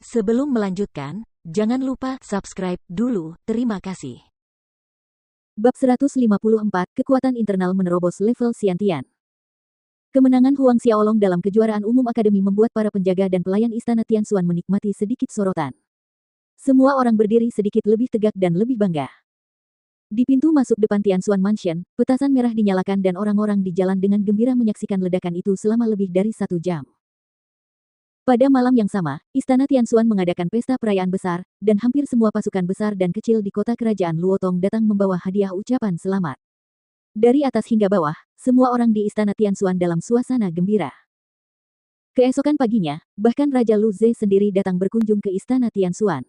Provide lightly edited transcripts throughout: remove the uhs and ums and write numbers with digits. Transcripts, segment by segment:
Sebelum melanjutkan, jangan lupa subscribe dulu. Terima kasih. Bab 154, Kekuatan Internal Menerobos Level Xiantian. Kemenangan Huang Xiaolong dalam kejuaraan umum akademi membuat para penjaga dan pelayan istana Tianxuan menikmati sedikit sorotan. Semua orang berdiri sedikit lebih tegak dan lebih bangga. Di pintu masuk depan Tianxuan Mansion, petasan merah dinyalakan dan orang-orang di jalan dengan gembira menyaksikan ledakan itu selama lebih dari 1 jam. Pada malam yang sama, Istana Tianxuan mengadakan pesta perayaan besar, dan hampir semua pasukan besar dan kecil di kota kerajaan Luotong datang membawa hadiah ucapan selamat. Dari atas hingga bawah, semua orang di Istana Tianxuan dalam suasana gembira. Keesokan paginya, bahkan Raja Lu Ze sendiri datang berkunjung ke Istana Tianxuan.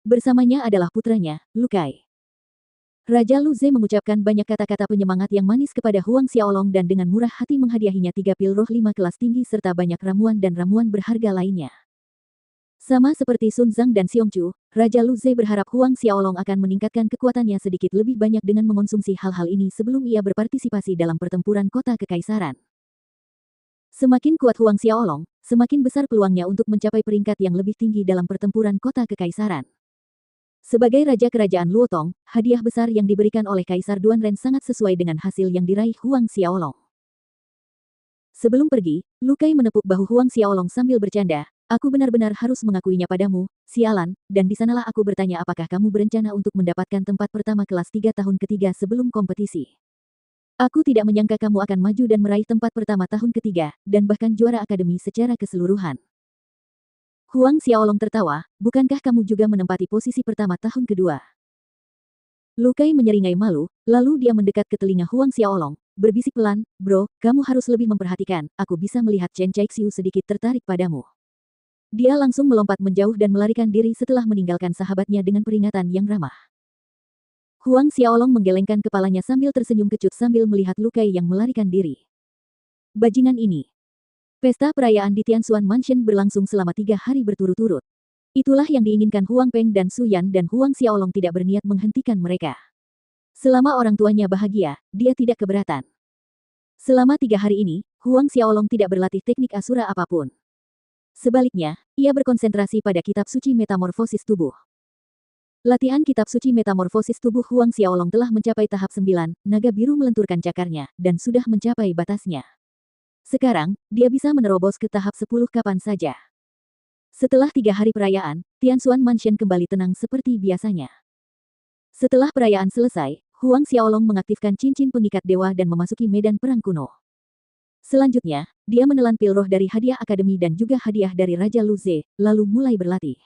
Bersamanya adalah putranya, Lu Kai. Raja Lu Ze mengucapkan banyak kata-kata penyemangat yang manis kepada Huang Xiaolong dan dengan murah hati menghadiahinya 3 pil roh 5 kelas tinggi serta banyak ramuan dan ramuan berharga lainnya. Sama seperti Sun Zhang dan Xiong Chu, Raja Lu Ze berharap Huang Xiaolong akan meningkatkan kekuatannya sedikit lebih banyak dengan mengonsumsi hal-hal ini sebelum ia berpartisipasi dalam pertempuran kota kekaisaran. Semakin kuat Huang Xiaolong, semakin besar peluangnya untuk mencapai peringkat yang lebih tinggi dalam pertempuran kota kekaisaran. Sebagai Raja Kerajaan Luotong, hadiah besar yang diberikan oleh Kaisar Duanren sangat sesuai dengan hasil yang diraih Huang Xiaolong. Sebelum pergi, Lu Kai menepuk bahu Huang Xiaolong sambil bercanda, "Aku benar-benar harus mengakuinya padamu, sialan, dan di sanalah aku bertanya apakah kamu berencana untuk mendapatkan tempat pertama kelas 3 tahun ketiga sebelum kompetisi. Aku tidak menyangka kamu akan maju dan meraih tempat pertama tahun ketiga, dan bahkan juara akademi secara keseluruhan." Huang Xiaolong tertawa, "Bukankah kamu juga menempati posisi pertama tahun kedua?" Lu Kai menyeringai malu, lalu dia mendekat ke telinga Huang Xiaolong, berbisik pelan, "Bro, kamu harus lebih memperhatikan, aku bisa melihat Chen Caixiu sedikit tertarik padamu." Dia langsung melompat menjauh dan melarikan diri setelah meninggalkan sahabatnya dengan peringatan yang ramah. Huang Xiaolong menggelengkan kepalanya sambil tersenyum kecut sambil melihat Lu Kai yang melarikan diri. Bajingan ini. Pesta perayaan di Tianxuan Mansion berlangsung selama 3 hari berturut-turut. Itulah yang diinginkan Huang Peng dan Su Yan dan Huang Xiaolong tidak berniat menghentikan mereka. Selama orang tuanya bahagia, dia tidak keberatan. Selama 3 hari ini, Huang Xiaolong tidak berlatih teknik asura apapun. Sebaliknya, ia berkonsentrasi pada kitab suci metamorfosis tubuh. Latihan kitab suci metamorfosis tubuh Huang Xiaolong telah mencapai tahap 9, naga biru melenturkan cakarnya, dan sudah mencapai batasnya. Sekarang, dia bisa menerobos ke tahap 10 kapan saja. Setelah 3 hari perayaan, Tianxuan Mansion kembali tenang seperti biasanya. Setelah perayaan selesai, Huang Xiaolong mengaktifkan cincin pengikat dewa dan memasuki medan perang kuno. Selanjutnya, dia menelan pil roh dari hadiah akademi dan juga hadiah dari Raja Lu Ze, lalu mulai berlatih.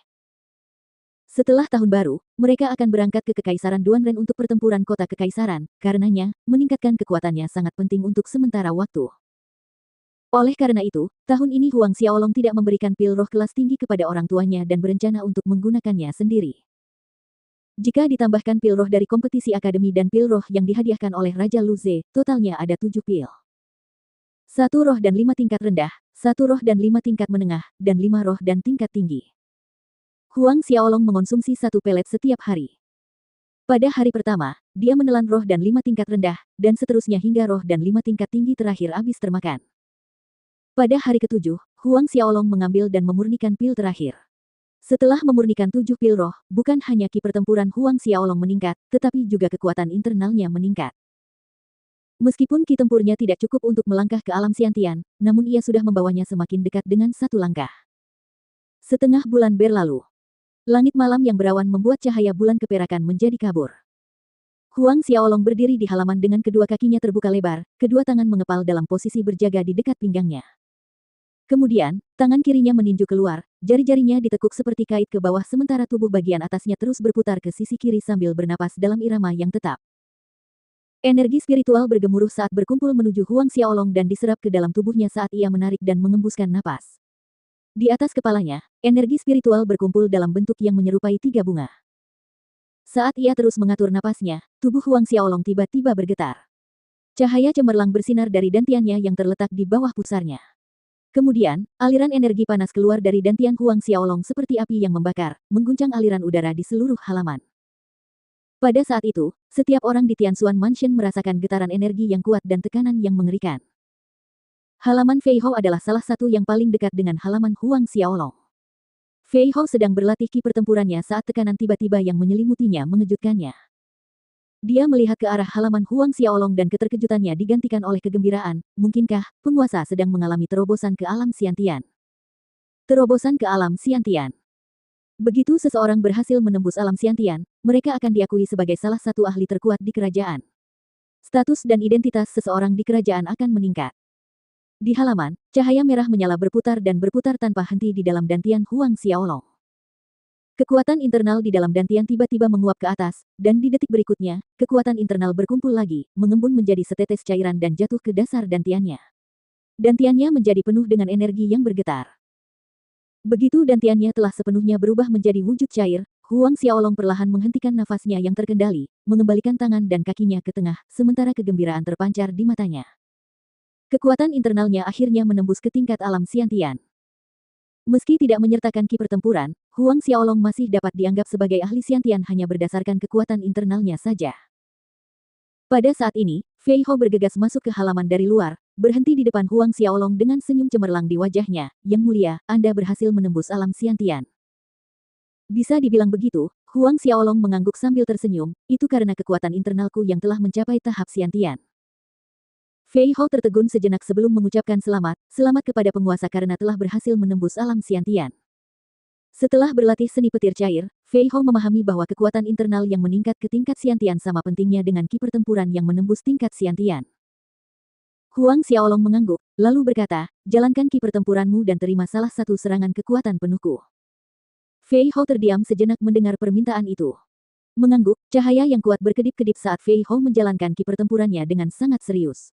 Setelah tahun baru, mereka akan berangkat ke Kekaisaran Duanren untuk pertempuran kota kekaisaran, karenanya, meningkatkan kekuatannya sangat penting untuk sementara waktu. Oleh karena itu, tahun ini Huang Xiaolong tidak memberikan pil roh kelas tinggi kepada orang tuanya dan berencana untuk menggunakannya sendiri. Jika ditambahkan pil roh dari kompetisi akademi dan pil roh yang dihadiahkan oleh Raja Lu Ze, totalnya ada 7 pil. 1 roh dan 5 tingkat rendah, 1 roh dan 5 tingkat menengah, dan 5 roh dan tingkat tinggi. Huang Xiaolong mengonsumsi 1 pelet setiap hari. Pada hari pertama, dia menelan roh dan 5 tingkat rendah, dan seterusnya hingga roh dan 5 tingkat tinggi terakhir habis termakan. Pada hari ke-7, Huang Xiaolong mengambil dan memurnikan pil terakhir. Setelah memurnikan 7 pil roh, bukan hanya ki pertempuran Huang Xiaolong meningkat, tetapi juga kekuatan internalnya meningkat. Meskipun ki tempurnya tidak cukup untuk melangkah ke alam Xiantian, namun ia sudah membawanya semakin dekat dengan 1 langkah. Setengah bulan berlalu. Langit malam yang berawan membuat cahaya bulan keperakan menjadi kabur. Huang Xiaolong berdiri di halaman dengan kedua kakinya terbuka lebar, kedua tangan mengepal dalam posisi berjaga di dekat pinggangnya. Kemudian, tangan kirinya meninju keluar, jari-jarinya ditekuk seperti kait ke bawah sementara tubuh bagian atasnya terus berputar ke sisi kiri sambil bernapas dalam irama yang tetap. Energi spiritual bergemuruh saat berkumpul menuju Huang Xiaolong dan diserap ke dalam tubuhnya saat ia menarik dan mengembuskan napas. Di atas kepalanya, energi spiritual berkumpul dalam bentuk yang menyerupai 3 bunga. Saat ia terus mengatur napasnya, tubuh Huang Xiaolong tiba-tiba bergetar. Cahaya cemerlang bersinar dari dantiannya yang terletak di bawah pusarnya. Kemudian, aliran energi panas keluar dari dantian Huang Xiaolong seperti api yang membakar, mengguncang aliran udara di seluruh halaman. Pada saat itu, setiap orang di Tianxuan Mansion merasakan getaran energi yang kuat dan tekanan yang mengerikan. Halaman Fei Hou adalah salah satu yang paling dekat dengan halaman Huang Xiaolong. Fei Hao sedang berlatih ki pertempurannya saat tekanan tiba-tiba yang menyelimutinya mengejutkannya. Dia melihat ke arah halaman Huang Xiaolong dan keterkejutannya digantikan oleh kegembiraan. Mungkinkah penguasa sedang mengalami terobosan ke alam Xiantian? Terobosan ke alam Xiantian. Begitu seseorang berhasil menembus alam Xiantian, mereka akan diakui sebagai salah satu ahli terkuat di kerajaan. Status dan identitas seseorang di kerajaan akan meningkat. Di halaman, cahaya merah menyala berputar dan berputar tanpa henti di dalam dantian Huang Xiaolong. Kekuatan internal di dalam dantian tiba-tiba menguap ke atas, dan di detik berikutnya, kekuatan internal berkumpul lagi, mengembun menjadi setetes cairan dan jatuh ke dasar dantiannya. Dantiannya menjadi penuh dengan energi yang bergetar. Begitu dantiannya telah sepenuhnya berubah menjadi wujud cair, Huang Xiaolong perlahan menghentikan nafasnya yang terkendali, mengembalikan tangan dan kakinya ke tengah, sementara kegembiraan terpancar di matanya. Kekuatan internalnya akhirnya menembus ke tingkat alam Xiantian. Meski tidak menyertakan ki pertempuran, Huang Xiaolong masih dapat dianggap sebagai ahli Xiantian hanya berdasarkan kekuatan internalnya saja. Pada saat ini, Fei Hao bergegas masuk ke halaman dari luar, berhenti di depan Huang Xiaolong dengan senyum cemerlang di wajahnya. Yang mulia, Anda berhasil menembus alam Xiantian. Bisa dibilang begitu, Huang Xiaolong mengangguk sambil tersenyum, itu karena kekuatan internalku yang telah mencapai tahap Xiantian. Fei Hao tertegun sejenak sebelum mengucapkan selamat kepada penguasa karena telah berhasil menembus alam Xiantian. Setelah berlatih seni petir cair, Fei Hao memahami bahwa kekuatan internal yang meningkat ke tingkat Xiantian sama pentingnya dengan ki pertempuran yang menembus tingkat Xiantian. Huang Xiaolong mengangguk, lalu berkata, jalankan ki pertempuranmu dan terima salah satu serangan kekuatan penuhku. Fei Hao terdiam sejenak mendengar permintaan itu. Mengangguk, cahaya yang kuat berkedip-kedip saat Fei Hao menjalankan ki pertempurannya dengan sangat serius.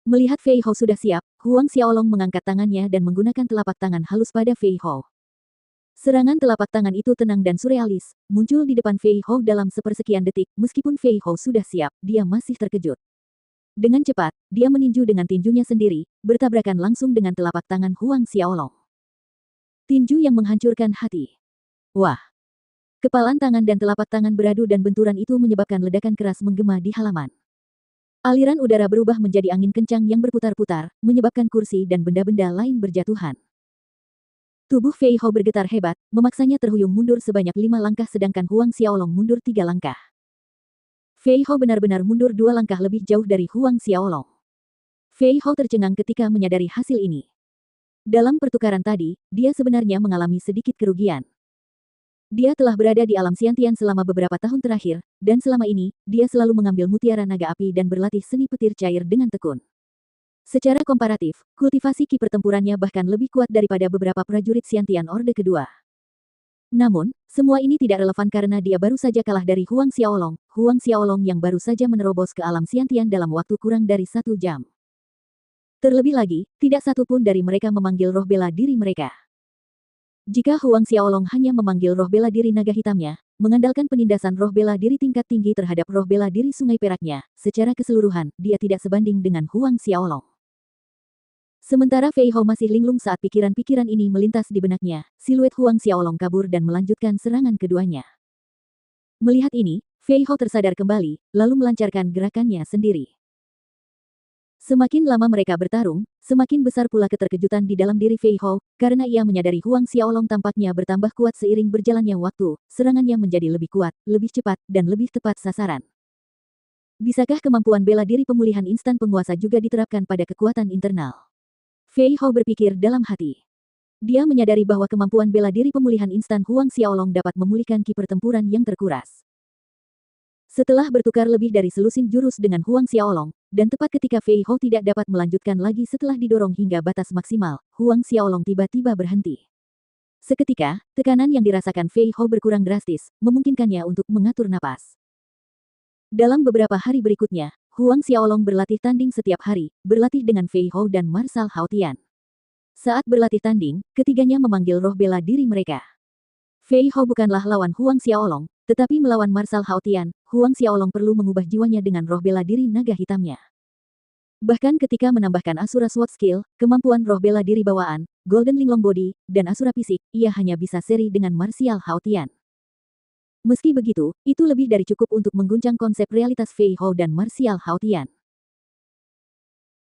Melihat Fei Hao sudah siap, Huang Xiaolong mengangkat tangannya dan menggunakan telapak tangan halus pada Fei Hao. Serangan telapak tangan itu tenang dan surrealis, muncul di depan Fei Hao dalam sepersekian detik, meskipun Fei Hao sudah siap, dia masih terkejut. Dengan cepat, dia meninju dengan tinjunya sendiri, bertabrakan langsung dengan telapak tangan Huang Xiaolong. Tinju yang menghancurkan hati. Wah! Kepalan tangan dan telapak tangan beradu dan benturan itu menyebabkan ledakan keras menggema di halaman. Aliran udara berubah menjadi angin kencang yang berputar-putar, menyebabkan kursi dan benda-benda lain berjatuhan. Tubuh Fei Hao bergetar hebat, memaksanya terhuyung mundur sebanyak 5 langkah sedangkan Huang Xiaolong mundur 3 langkah. Fei Hao benar-benar mundur 2 langkah lebih jauh dari Huang Xiaolong. Fei Hao tercengang ketika menyadari hasil ini. Dalam pertukaran tadi, dia sebenarnya mengalami sedikit kerugian. Dia telah berada di alam Xiantian selama beberapa tahun terakhir, dan selama ini, dia selalu mengambil mutiara naga api dan berlatih seni petir cair dengan tekun. Secara komparatif, kultivasi ki pertempurannya bahkan lebih kuat daripada beberapa prajurit Xiantian Orde Kedua. Namun, semua ini tidak relevan karena dia baru saja kalah dari Huang Xiaolong yang baru saja menerobos ke alam Xiantian dalam waktu kurang dari 1 jam. Terlebih lagi, tidak satu pun dari mereka memanggil roh bela diri mereka. Jika Huang Xiaolong hanya memanggil roh bela diri naga hitamnya, mengandalkan penindasan roh bela diri tingkat tinggi terhadap roh bela diri sungai peraknya, secara keseluruhan, dia tidak sebanding dengan Huang Xiaolong. Sementara Fei Hao masih linglung saat pikiran-pikiran ini melintas di benaknya, siluet Huang Xiaolong kabur dan melanjutkan serangan keduanya. Melihat ini, Fei Hao tersadar kembali, lalu melancarkan gerakannya sendiri. Semakin lama mereka bertarung, semakin besar pula keterkejutan di dalam diri Fei Hao, karena ia menyadari Huang Xiaolong tampaknya bertambah kuat seiring berjalannya waktu, serangannya menjadi lebih kuat, lebih cepat, dan lebih tepat sasaran. Bisakah kemampuan bela diri pemulihan instan penguasa juga diterapkan pada kekuatan internal? Fei Hao berpikir dalam hati. Dia menyadari bahwa kemampuan bela diri pemulihan instan Huang Xiaolong dapat memulihkan ki pertempuran yang terkuras. Setelah bertukar lebih dari selusin jurus dengan Huang Xiaolong, dan tepat ketika Fei Hao tidak dapat melanjutkan lagi setelah didorong hingga batas maksimal, Huang Xiaolong tiba-tiba berhenti. Seketika, tekanan yang dirasakan Fei Hao berkurang drastis, memungkinkannya untuk mengatur napas. Dalam beberapa hari berikutnya, Huang Xiaolong berlatih tanding setiap hari, berlatih dengan Fei Hao dan Marshal Hao Tian. Saat berlatih tanding, ketiganya memanggil roh bela diri mereka. Fei Hao bukanlah lawan Huang Xiaolong, tetapi melawan Marshal Hao Tian, Huang Xiaolong perlu mengubah jiwanya dengan roh bela diri naga hitamnya. Bahkan ketika menambahkan Asura Sword Skill, kemampuan roh bela diri bawaan, Golden Linglong Body, dan Asura Fisik, ia hanya bisa seri dengan Martial Hao Tian. Meski begitu, itu lebih dari cukup untuk mengguncang konsep realitas Fei Hao dan Martial Hao Tian.